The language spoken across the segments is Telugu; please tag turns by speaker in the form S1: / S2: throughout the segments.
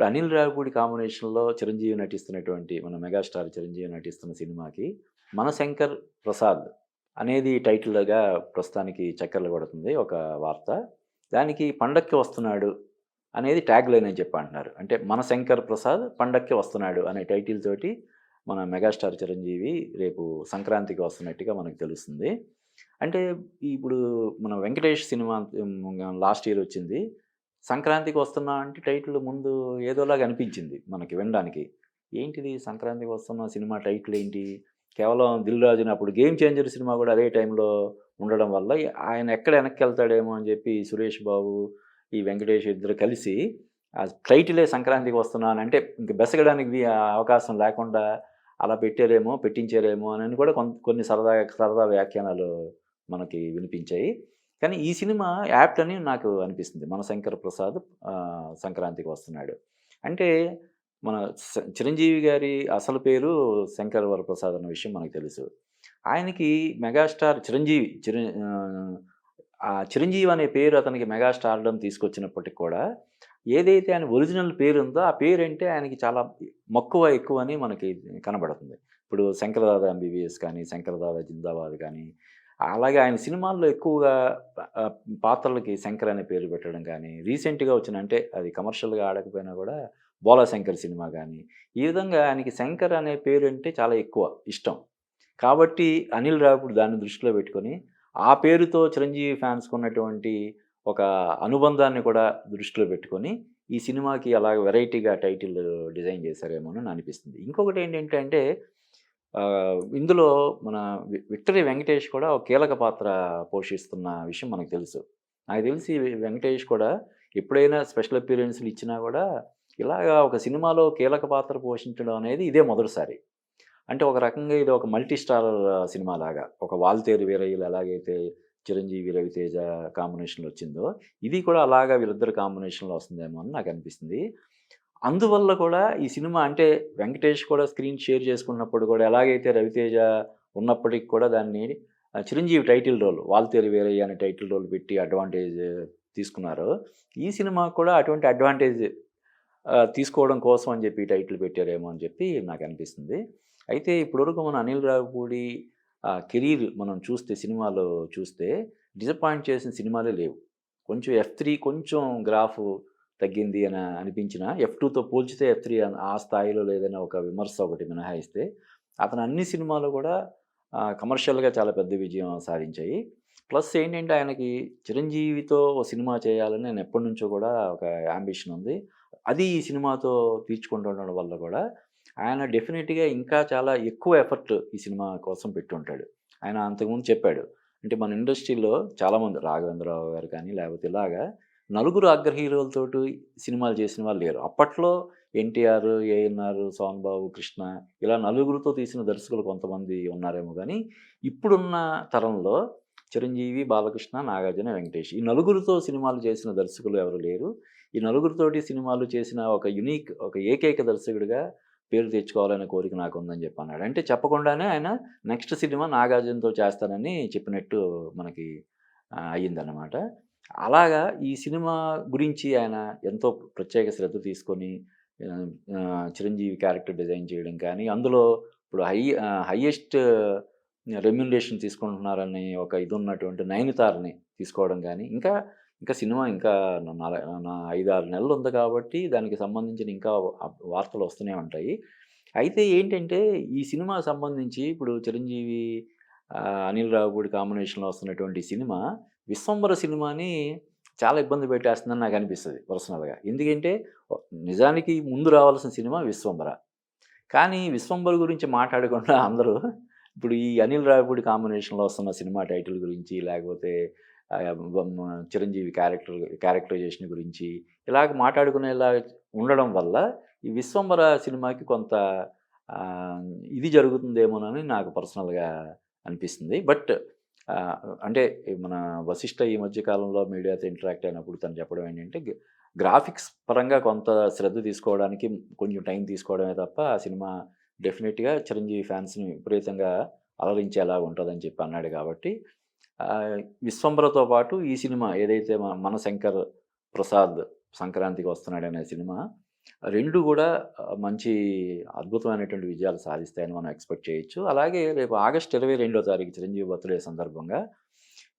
S1: ఇప్పుడు 'అనిల్ రావిపూడి' కాంబినేషన్‌లో చిరంజీవి నటిస్తున్నటువంటి మన మెగాస్టార్ చిరంజీవి నటిస్తున్న సినిమాకి 'మనశంకర్ ప్రసాద్' అనేది టైటిల్‌గా ప్రస్తుతానికి చక్కర్లు కొడుతుంది ఒక వార్త. దానికి 'పండక్కి వస్తున్నాడు' అనేది ట్యాగ్‌లైన్ అని చెప్పి అంటున్నారు. అంటే 'మనశంకర్ ప్రసాద్ పండక్కి వస్తున్నాడు' అనే టైటిల్ తోటి మన మెగాస్టార్ చిరంజీవి రేపు సంక్రాంతికి వస్తున్నట్టుగా మనకు తెలుస్తుంది. అంటే ఇప్పుడు మన 'వెంకటేష్' సినిమా లాస్ట్ ఇయర్ వచ్చింది. సంక్రాంతికి వస్తున్నా అంటే టైటిల్ ముందు ఏదోలాగా అనిపించింది మనకి వినడానికి. ఏంటిది సంక్రాంతికి వస్తున్న సినిమా టైటిల్ ఏంటి? కేవలం 'దిల్ రాజు'ని అప్పుడు 'గేమ్ చేంజర్' సినిమా కూడా అదే టైంలో ఉండడం వల్ల ఆయన ఎక్కడ వెనక్కెళ్తాడేమో అని చెప్పి సురేష్ బాబు, ఈ వెంకటేష్ ఇద్దరు కలిసి ఆ టైటిలే సంక్రాంతికి వస్తున్నానంటే ఇంక బెసగడానికి అవకాశం లేకుండా అలా పెట్టారేమో, పెట్టించారేమో అని కూడా కొన్ని సరదా వ్యాఖ్యానాలు మనకి వినిపించాయి. కానీ ఈ సినిమా యాప్ట్ అని నాకు అనిపిస్తుంది. 'మనశంకర ప్రసాద్' సంక్రాంతికి వస్తున్నాడు. అంటే మన చిరంజీవి గారి అసలు పేరు శంకర్ వరప్రసాద్ అన్న విషయం మనకు తెలుసు. ఆయనకి మెగాస్టార్ చిరంజీవి ఆ చిరంజీవి అనే పేరు అతనికి మెగా స్టార్‌డమ్ తీసుకొచ్చినప్పటికి కూడా ఏదైతే ఆయన ఒరిజినల్ పేరుందో ఆ పేరంటే ఆయనకి చాలా మక్కువ ఎక్కువని మనకి కనబడుతుంది. ఇప్పుడు 'శంకరదాదా ఎంబీబీఎస్' కానీ, 'శంకరదాదా జిందాబాద్' కానీ అలాగే ఆయన సినిమాల్లో ఎక్కువగా ఆహ్, పాత్రలకి శంకర్ అనే పేరు పెట్టడం గానీ, రీసెంట్‌గా వచ్చిన అంటే అది కమర్షియల్‌గా ఆడకపోయినా గూడా 'బోలాశంకర్' సినిమా గానీ, ఈ విధంగా ఆయనకి శంకర్ అనే పేరంటే చాలా ఎక్కువ ఇష్టం. కాబట్టి అనిల్ రావిపూడి దాన్ని దృష్టిలో పెట్టుకొని, ఆ పేరుతో చిరంజీవి ఫ్యాన్స్‌కున్నటువంటి ఒక అనుబంధాన్ని కూడా దృష్టిలో పెట్టుకొని, ఈ సినిమాకి అలాగ వెరైటీగా టైటిల్ డిజైన్ చేశారేమోనని అనిపిస్తుంది. ఇంకొకటేంటంటే అంటే ఇందులో మన 'విక్టరీ వెంకటేష్' కూడా ఒక కీలక పాత్ర పోషిస్తున్న విషయం మనకు తెలుసు. నాకు తెలిసి వెంకటేష్ కూడా ఎప్పుడైనా స్పెషల్ అపియరెన్స్‌లు ఇచ్చినా గూడా, ఇలాగా ఒక సినిమాలో కీలక పాత్ర పోషించడం అనేది ఇదే మొదటిసారి. అంటే ఒక రకంగా ఇది ఒక మల్టీ స్టారర్ సినిమాలాగా. ఒక 'వాల్తేరు వీరయ్యలు' ఎలాగైతే చిరంజీవి, రవితేజ కాంబినేషన్‌లో వచ్చిందో, ఇది కూడా అలాగా వీళ్ళిద్దరి కాంబినేషన్‌లో వస్తుందేమో అని నాకనిపిస్తుంది. అందువల్ల కూడా ఈ సినిమా అంటే వెంకటేష్ కూడా స్క్రీన్ షేర్ చేసుకున్నప్పుడు కూడా ఎలాగైతే రవితేజ ఉన్నప్పటికి కూడా దాన్ని చిరంజీవి టైటిల్ రోల్ 'వాల్తేరు వీరయ్య' అనే టైటిల్ రోల్ పెట్టి అడ్వాంటేజ్ తీసుకున్నారో, ఈ సినిమా కూడా అటువంటి అడ్వాంటేజ్ తీసుకోవడం కోసం అని చెప్పి ఈ టైటిల్ పెట్టారేమో అని చెప్పి నాకనిపిస్తుంది. అయితే ఇప్పటివరకు మన అనిల్ రావిపూడి కెరీర్ మనం చూస్తే సినిమాలో చూస్తే డిసప్పాయింట్ చేసిన సినిమాలే లేవు. కొంచెం 'ఎఫ్3' కొంచెం గ్రాఫ్ తగ్గింది అని అనిపించినా 'ఎఫ్2'తో పోల్చితే 'ఎఫ్3' ఆ స్థాయిలో లేదన్న ఒక విమర్శ ఒకటి మినహాయిస్తే, అతని అన్ని సినిమాలు కూడా కమర్షియల్‌గా చాలా పెద్ద విజయం సాధించాయి. ప్లస్ ఏంటంటే ఆయనకి చిరంజీవితో ఓ సినిమా చేయాలని ఆయన ఎప్పటినుంచో కూడా ఒక యాంబిషన్ ఉంది. అది ఈ సినిమాతో తీర్చుకుంటుండడం వల్ల కూడా ఆయన డెఫినిట్‌గా ఇంకా చాలా ఎక్కువ ఎఫర్ట్ ఈ సినిమా కోసం పెట్టుంటాడు. ఆయన అంతకుముందు చెప్పాడు. అంటే మన ఇండస్ట్రీలో చాలామంది 'రాఘవేంద్రరావు' గారు కానీ, లేకపోతే ఇలాగా నలుగురు అగ్ర హీరోలతోటి సినిమాలు చేసిన వాళ్ళు లేరు. అప్పట్లో 'ఎన్టీఆర్', 'ఏఎన్నార్', 'సోహన్ బాబు', 'కృష్ణ' ఇలా నలుగురితో తీసిన దర్శకులు కొంతమంది ఉన్నారేమో గానీ, ఇప్పుడున్న తరంలో చిరంజీవి, బాలకృష్ణ, నాగార్జున, వెంకటేష్ ఈ నలుగురితో సినిమాలు చేసిన దర్శకులు ఎవరు లేరు. ఈ నలుగురితోటి సినిమాలు చేసిన ఒక యూనిక్ ఒక ఏకైక దర్శకుడిగా పేరు తెచ్చుకోవాలనే కోరిక నాకుందని చెప్పన్నాడు. అంటే చెప్పకుండానే ఆయన నెక్స్ట్ సినిమా నాగార్జునతో చేస్తానని చెప్పినట్టు మనకి అయిందన్నమాట. అలాగా ఈ సినిమా గురించి ఆయన ఎంతో ప్రత్యేక శ్రద్ధ తీసుకొని ఆహ్, చిరంజీవి క్యారెక్టర్ డిజైన్ చేయడం కానీ, అందులో ఇప్పుడు హైయెస్ట్ రెమ్యునరేషన్ తీసుకుంటున్నారని ఒక ఇదున్నటువంటి 'నయనితారని' తీసుకోవడం గానీ, ఇంకా సినిమా ఇంకా 5, 6 నెలలు ఉంది కాబట్టి దానికి సంబంధించిన ఇంకా వార్తలు వస్తూనే ఉంటాయి. అయితే ఏంటంటే ఈ సినిమాకి సంబంధించి ఇప్పుడు చిరంజీవి, అనిల్ రావిపూడి కాంబినేషన్‌లో వస్తున్నటువంటి సినిమా 'విశ్వంబర' సినిమాని చాలా ఇబ్బంది పెట్టేస్తుందని నాకనిపిస్తది పర్సనల్‌గా. ఎందుకంటే నిజానికి ముందు రావాల్సిన సినిమా 'విశ్వంబర'. కానీ 'విశ్వంబర్' గురించి మాట్లాడకుండా అందరూ ఇప్పుడు ఈ అనిల్ రావిపూడి కాంబినేషన్‌లో వస్తున్న సినిమా టైటిల్ గురించి, లేకపోతే చిరంజీవి క్యారెక్టరైజేషన్ గురించి ఇలాగ మాట్లాడుకునేలా ఉండడం వల్ల ఈ 'విశ్వంబర' సినిమాకి కొంత ఆహ్, ఇది జరుగుతుందేమోనని నాకు పర్సనల్‌గా అనిపిస్తుంది. బట్ ఆహ్, అంటే మన వశిష్ఠ ఈ మధ్య కాలంలో మీడియాతో ఇంటరాక్ట్ అయినప్పుడు తను చెప్పడం ఏంటంటే గ్రాఫిక్స్ పరంగా కొంత శ్రద్ధ తీసుకోవడానికి కొంచెం టైం తీసుకోవడమే తప్ప, ఆ సినిమా డెఫినిట్‌గా చిరంజీవి ఫ్యాన్స్‌ని విపరీతంగా అలరించేలా ఉంటదని చెప్పి అన్నాడు కాబట్టి, 'విశ్వంబర'తో పాటు ఈ సినిమా ఏదైతే 'మనశంకర్ ప్రసాద్' సంక్రాంతికి వస్తున్నాడనే సినిమా 2 గూడా మంచి అద్భుతమైనటువంటి విజయాలు సాధిస్తాయని మనం ఎక్స్‌పెక్ట్ చేయొచ్చు. అలాగే రేపు ఆగస్టు 22 తారీఖు చిరంజీవి బర్త్‌డే సందర్భంగా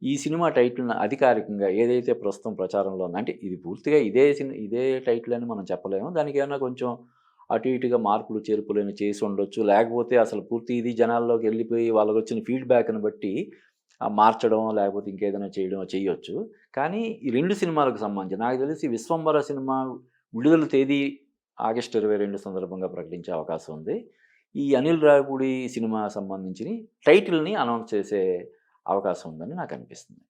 S1: ఈ సినిమా టైటిల్‌ని అధికారికంగా ఏదైతే ప్రస్తుతం ప్రచారంలో ఉందో అంటే ఇది పూర్తిగా ఇదే టైటిల్ అని మనం చెప్పలేము. దానికేమన్నా కొంచెం అటు ఇటుగా మార్పులు, చేర్పులని చేసి ఉండొచ్చు. లేకపోతే అసలు పూర్తి ఇది జనాల్లోకెళ్ళిపోయి వాళ్ళకొచ్చిన ఫీడ్‌బ్యాక్‌ని బట్టి మార్చడం లేకపోతే ఇంకేదైనా చేయడం చెయ్యొచ్చు. కానీ ఈ 2 సినిమాలకు సంబంధించి నాకు తెలిసి 'విశ్వంబర' సినిమా విడుదల తేదీ ఆగస్టు 22 సందర్భంగా ప్రకటించే అవకాశం ఉంది. ఈ 'అనిల్ రావిపూడి' సినిమా సంబంధించి టైటిల్‌ని అనౌన్స్ చేసే అవకాశం ఉందని నాకనిపిస్తుంది.